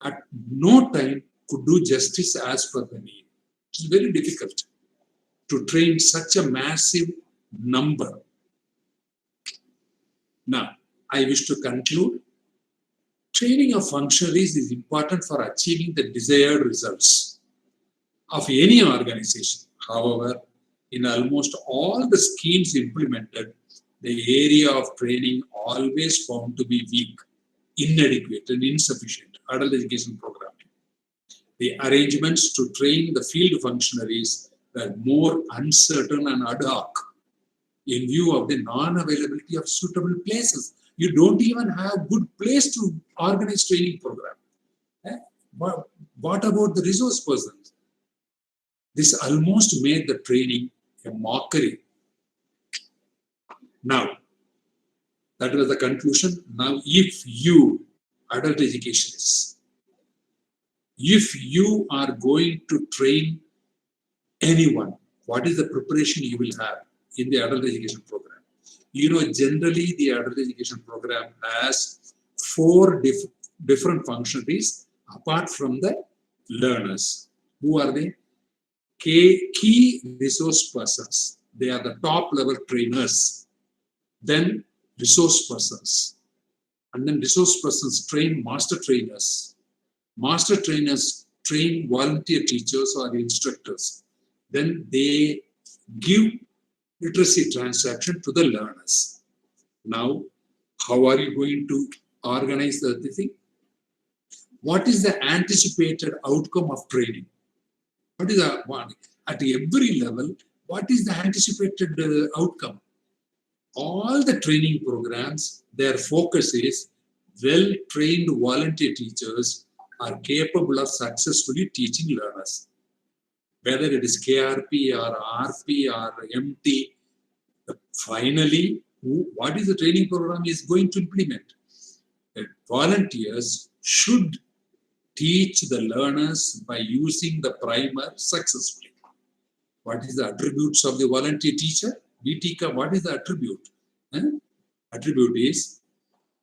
At no time could do justice as per the need. It is very difficult to train such a massive number. Now, I wish to conclude. Training of functionaries is important for achieving the desired results of any organization. However, in almost all the schemes implemented, the area of training always found to be weak, inadequate, and insufficient. Adult education program. The arrangements to train the field functionaries were more uncertain and ad hoc in view of the non-availability of suitable places. You don't even have good place to organize training program. What about the resource persons? This almost made the training a mockery. Now, that was the conclusion. Now, if you, adult educationists, if you are going to train anyone, what is the preparation you will have in the adult education program? Generally the adult education program has 4 different functionaries apart from the learners. Who are they? Key resource persons. They are the top level trainers. Then resource persons. And then resource persons train master trainers. Master trainers train volunteer teachers or instructors. Then they give literacy transaction to the learners. Now, how are you going to organize the thing? What is the anticipated outcome of training? What is the one? At every level, what is the anticipated outcome? All the training programs, their focus is well-trained volunteer teachers are capable of successfully teaching learners. whether it is KRP or RP or MT, finally, what is the training program is going to implement? That volunteers should teach the learners by using the primer successfully. What is the attributes of the volunteer teacher? VTK, what is the attribute? Attribute is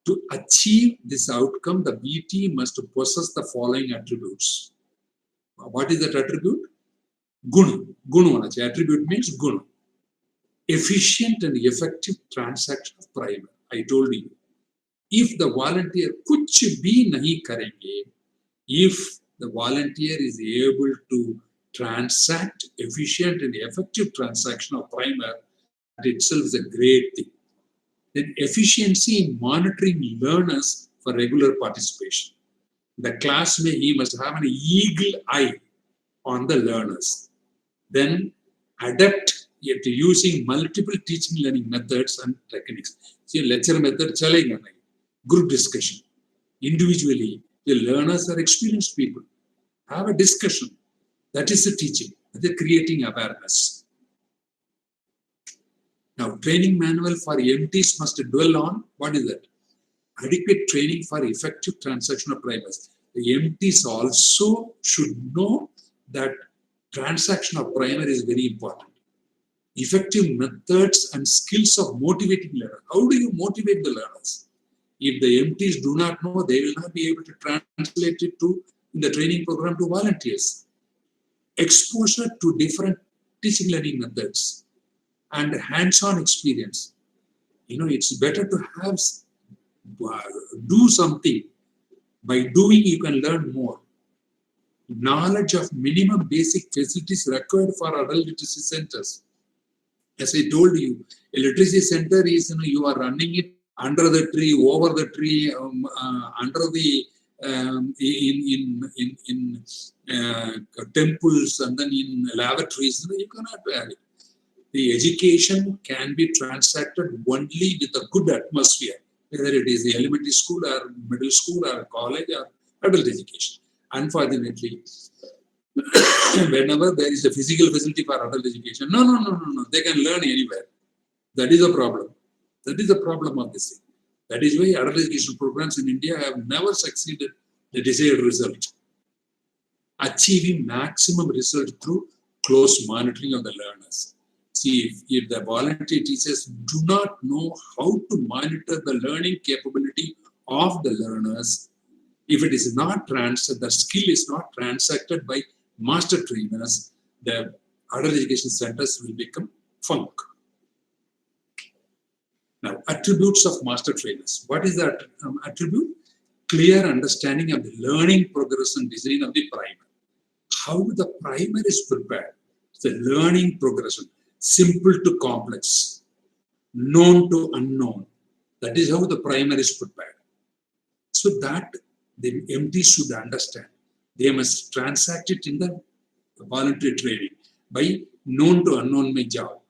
to achieve this outcome, the VT must possess the following attributes. What is that attribute? Guna. Guna. Attribute means guna. Efficient and effective transaction of primer. I told you. If the volunteer kuch bhi nahi karenge, if the volunteer is able to transact efficient and effective transaction of primer, that itself is a great thing. Then efficiency in monitoring learners for regular participation. The class he must have an eagle eye on the learners. Then adapt it using multiple teaching learning methods and techniques. See, lecture method chalega nahi. Group discussion. Individually, the learners are experienced people. Have a discussion. That is the teaching. That is creating awareness. Now, training manual for MTs must dwell on, what is that? Adequate training for effective transaction of primers. The MTs also should know that transaction of primer is very important. Effective methods and skills of motivating learners. How do you motivate the learners? If the MTs do not know, they will not be able to translate it to in the training program to volunteers. Exposure to different teaching learning methods and hands-on experience. It's better to have do something. By doing, you can learn more. Knowledge of minimum basic facilities required for adult literacy centers. As I told you, a literacy center is, you are running it under the tree, over the tree, under the in temples and then in lavatories. You cannot have it. The education can be transacted only with a good atmosphere, whether it is the elementary school or middle school or college or adult education. Unfortunately, whenever there is a physical facility for adult education, no, they can learn anywhere. That is a problem. That is the problem of this thing. That is why adult education programs in India have never succeeded the desired result. Achieving maximum result through close monitoring of the learners. See, if the volunteer teachers do not know how to monitor the learning capability of the learners, if it is not the skill is not transacted by master trainers, the adult education centers will become funk. Now, attributes of master trainers. What is that attribute? Clear understanding of the learning progress and design of the primer. How the primer is prepared. The learning progression. Simple to complex. Known to unknown. That is how the primer is prepared. So that the MT should understand. They must transact it in the voluntary training. By known to unknown mein jao.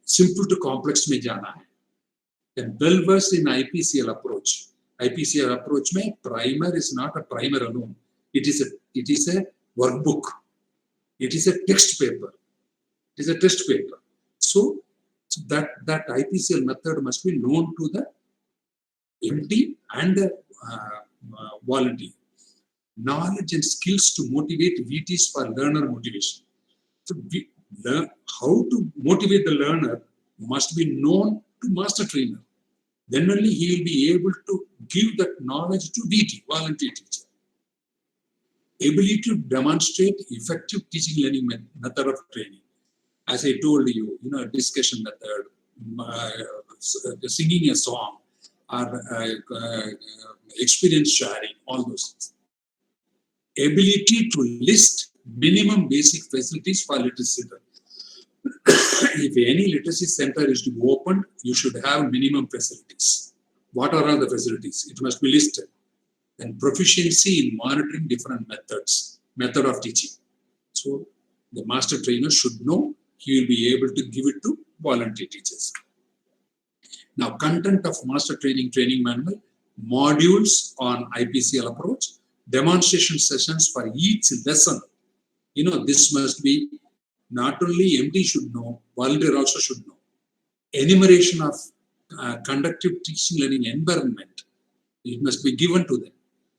Simple to complex mein jana hai. Then well versed in IPCL approach. IPCL approach mein primer is not a primer alone. It is a workbook. It is a text paper. It is a test paper. So that IPCL method must be known to the MT and the volunteer. Knowledge and skills to motivate VTs for learner motivation. So how to motivate the learner must be known to master trainer. Then only he will be able to give that knowledge to VT, volunteer teacher. Ability to demonstrate effective teaching learning method of training. As I told you, discussion method, singing a song, or experience sharing, all those things. Ability to list minimum basic facilities for literacy center. If any literacy center is to be opened, you should have minimum facilities. What are the facilities? It must be listed. And proficiency in monitoring different methods, method of teaching. So the master trainer should know, he will be able to give it to volunteer teachers. Now, content of master training manual, modules on IPCL approach, demonstration sessions for each lesson this must be not only MD should know, volunteer also should know. Enumeration of conductive teaching learning environment, it must be given to them.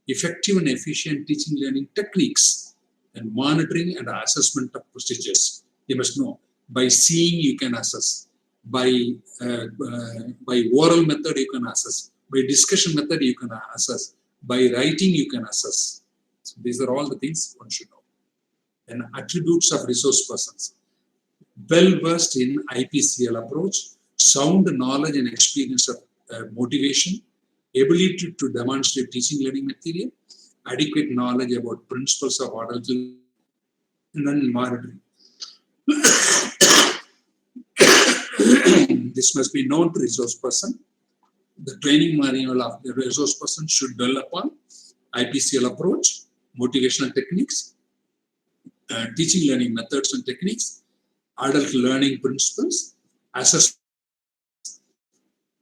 Effective and efficient teaching learning techniques and monitoring and assessment of procedures. They must know. By seeing, you can assess. By oral method, you can assess. By discussion method, you can assess. By writing, you can assess. So these are all the things one should know. And attributes of resource persons. Well versed in IPCL approach, sound knowledge and experience of motivation, ability to demonstrate teaching learning material, adequate knowledge about principles of adult and then monitoring. This must be known to resource person. The training manual of the resource person should dwell upon IPCL approach, motivational techniques, teaching learning methods and techniques, adult learning principles, assessment,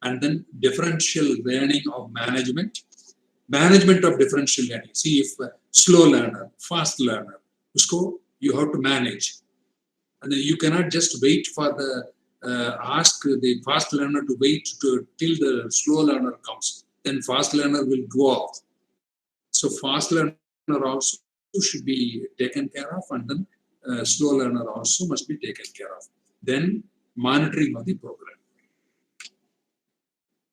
and then differential learning of management of differential learning. See if slow learner, fast learner, you have to manage. And then you cannot just wait for ask the fast learner to wait till the slow learner comes. Then fast learner will go off. So fast learner also should be taken care of, and then slow learner also must be taken care of. Then monitoring of the program.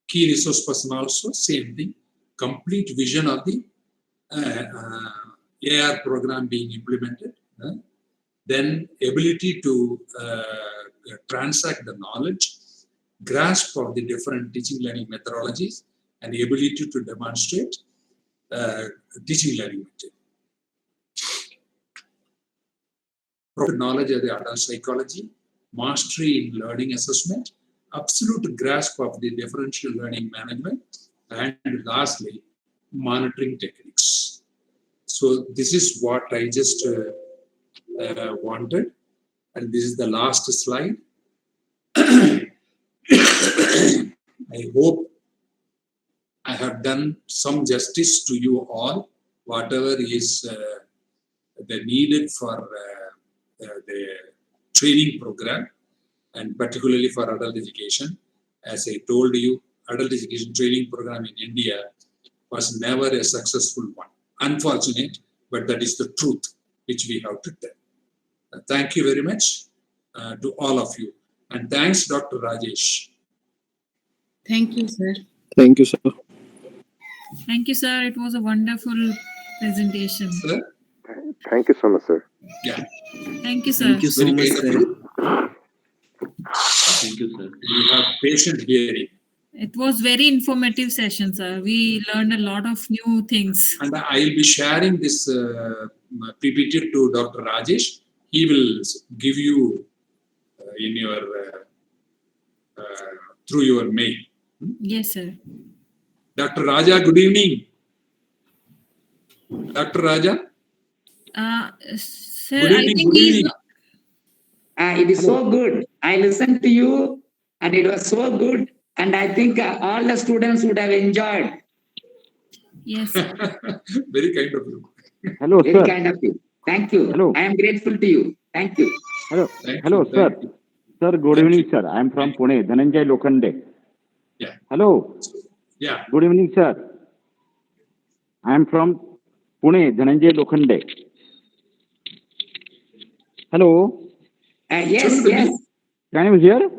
Key resource person also, same thing. Complete vision of the AR program being implemented. Then ability to transact the knowledge, grasp of the different teaching learning methodologies, and the ability to demonstrate teaching learning material. Proper knowledge of the adult psychology, mastery in learning assessment, absolute grasp of the differential learning management, and lastly, monitoring techniques. So this is what I just wanted, and this is the last slide. I hope I have done some justice to you all, whatever is the needed for the training program, and particularly for adult education. As I told you, adult education training program in India was never a successful one. Unfortunate, but that is the truth which we have to tell. Thank you very much to all of you. And thanks, Dr. Rajesh. Thank you, sir. Thank you, sir. Thank you, sir. It was a wonderful presentation. Sir? Thank you so much, sir. Yeah. Thank you, sir. Thank you so Very much, kind of sir. you. Thank you, sir. You have patient hearing. It was very informative session, sir. We learned a lot of new things. And I will be sharing this PPT to Dr. Rajesh. He will give you in your through your mail. Yes, sir. Dr. Raja, good evening. Dr. Raja, Sir, good I evening. think Good he's evening. It is so good. I listened to you and it was so good. And I think all the students would have enjoyed. yes, sir. Very kind of you. Hello, Very sir. kind of you. Thank you. Hello. I am grateful to you. Thank you. Hello, Thank hello, you, sir. thank you. Sir, good Thank evening, you. sir. I am from Pune, Dhananjay Lokhande. Yeah. Hello. Yeah. Good evening, sir. I am from Pune, Dhananjay Lokhande. Hello. Yes, Sure, yes. Can you hear?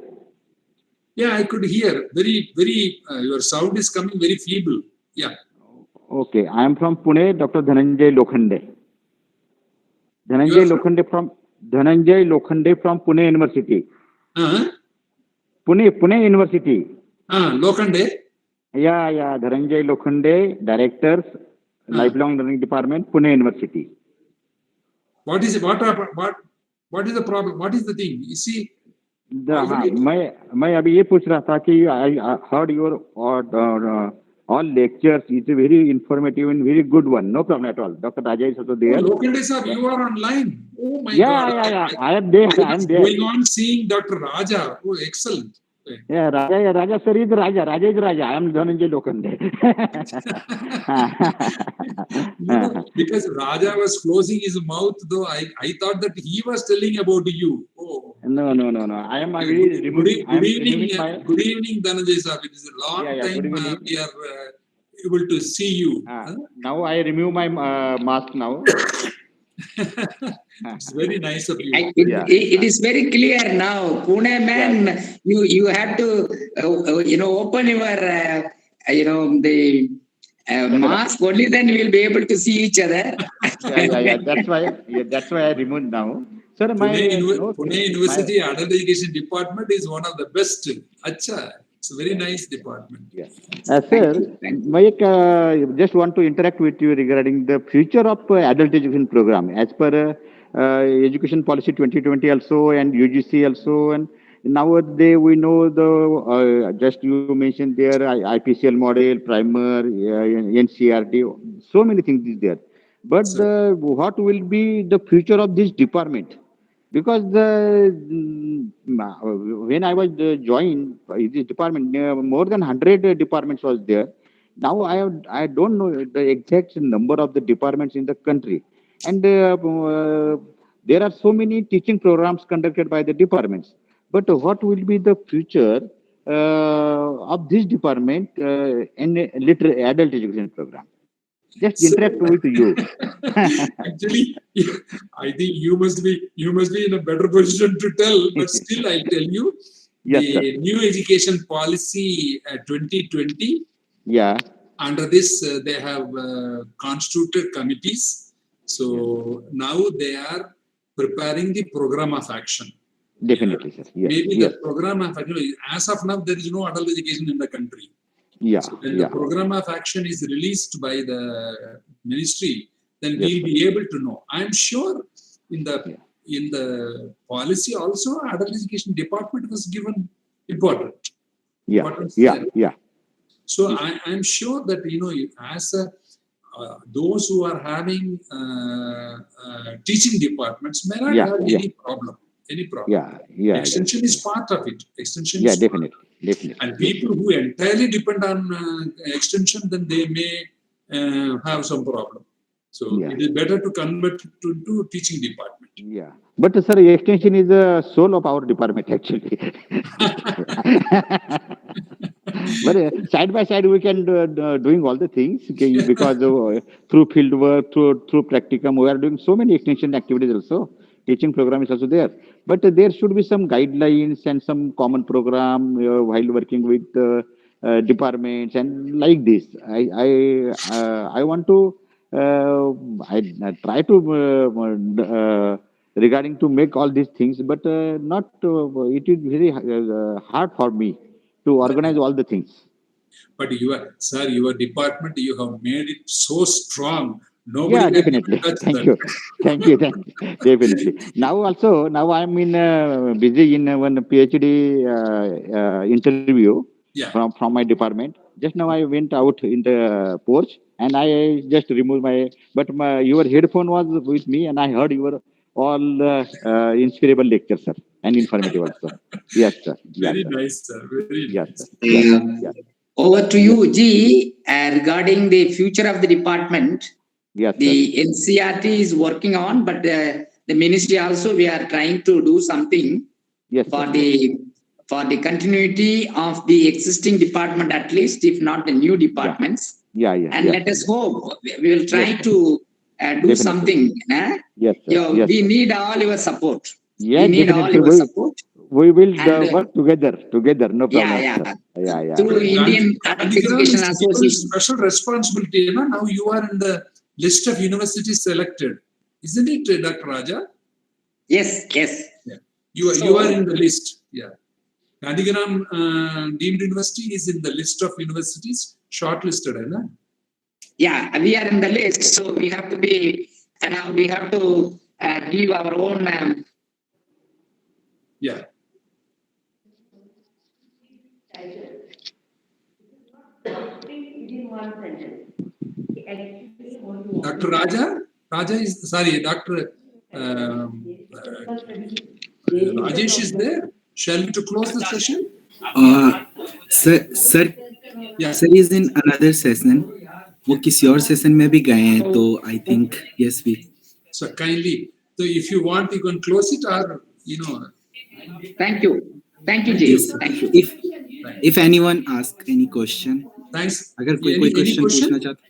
Yeah, I could hear. Very, very, your sound is coming very feeble. Yeah. Okay. I am from Pune, Dr. Dhananjay Lokhande. You are Dhananjay from- Lokhande from Pune University. Uh-huh. Pune University. Lokhande. Yeah. Dhananjay Lokhande, Directors, Lifelong Learning Department, Pune University. What is it? What is the problem? What is the thing? You see, मैं अभी ये पूछ रहा था कि I heard your all lectures. It's a very informative and very good one. No problem at all. Dr. Rajesh is also there. Lokhande sir, you are online. Oh my Yeah. God. I am there. I I am was there. going on seeing Dr. Raja. Oh, excellent. Yeah, Raja sir is Raja. Raja is Raja. I am Dhananjay Lokande. Because Raja was closing his mouth, though I thought that he was telling about you. Oh. No. I am Good, really removing. I am removing my. good evening, Dhananjay sir. It is a long Yeah, time good evening. we are able to see you. Huh? Now I remove my mask now. It's very nice of you. Yeah. It is very clear now. Pune man, you have to open your the mask. Only then we will be able to see each other. Yeah. That's why I removed now. Sir, Pune University Adult Education Department is one of the best. Acha, it's a very nice department. Sir, Mayak, just want to interact with you regarding the future of adult education program as per Education Policy 2020 also and UGC also. And nowadays we know the just you mentioned there IPCL model, primer, NCRT, so many things is there. But what will be the future of this department? Because when I was joined this department, more than 100 departments was there. Now I don't know the exact number of the departments in the country, and there are so many teaching programs conducted by the departments. But what will be the future of this department in adult education program? Just interact with you. Actually, I think you must be in a better position to tell, but still I'll tell you. Yes, the sir. new education policy 2020, Yeah. under this they have constituted committees. So now they are preparing the program of action. Definitely, sir. Yes. Maybe Yes. the program of action, as of now, there is no adult education in the country. Yeah. So when the program of action is released by the ministry, then we'll be able to know. I'm sure in the policy also, adult education department was given importance there. So I'm sure that as those who are having teaching departments may not have any problem. Extension is part of it. Extension is Definitely. and people who entirely depend on extension, then they may have some problem. So it is better to convert to teaching department. Yeah. But sir, extension is the soul of our department actually. But side by side we can doing all the things because through field work, through practicum, we are doing so many extension activities also. Teaching program is also there, but there should be some guidelines and some common program while working with departments and like this. I want to I try to regarding to make all these things, but not it is very hard for me to organize all the things. But your department, you have made it so strong. Nobody definitely. Thank you. Definitely. Now I'm in busy in one PhD interview from my department. Just now I went out in the porch and I just removed your headphone was with me and I heard your all inspirable lectures, sir, and informative also. Yes, sir. Very nice, sir. Very nice. Yes. Over to you, G. Regarding the future of the department. Yes, the NCRT is working on, but the ministry also we are trying to do something for the continuity of the existing department, at least, if not the new departments. And let us hope we will try to do something. Yes, we need all your support. We need all your support. We will work together. No problem. Through Indian Education Association. Special responsibility. Now you are in the list of universities selected, isn't it, Dr. Raja? Yes. Yeah. You are in the list. Yeah. Gandhigram Deemed University is in the list of universities shortlisted, right? Yeah, we are in the list, so we have to be, we have to give our own. Dr. Raja is sorry, Dr. Rajesh is there. Shall we to close the session? Sir Yeah. Sir is in another session, वो किसी और session में भी गए हैं, तो I think yes we So kindly, so if you want, you can close it or, Thank you. Thank you, Jay. Thank you. if anyone ask any question, thanks. अगर कोई Any क्वेश्चन question? पूछना चाहता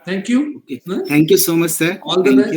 Thank you. है, Huh? Thank you so much sir, All the best.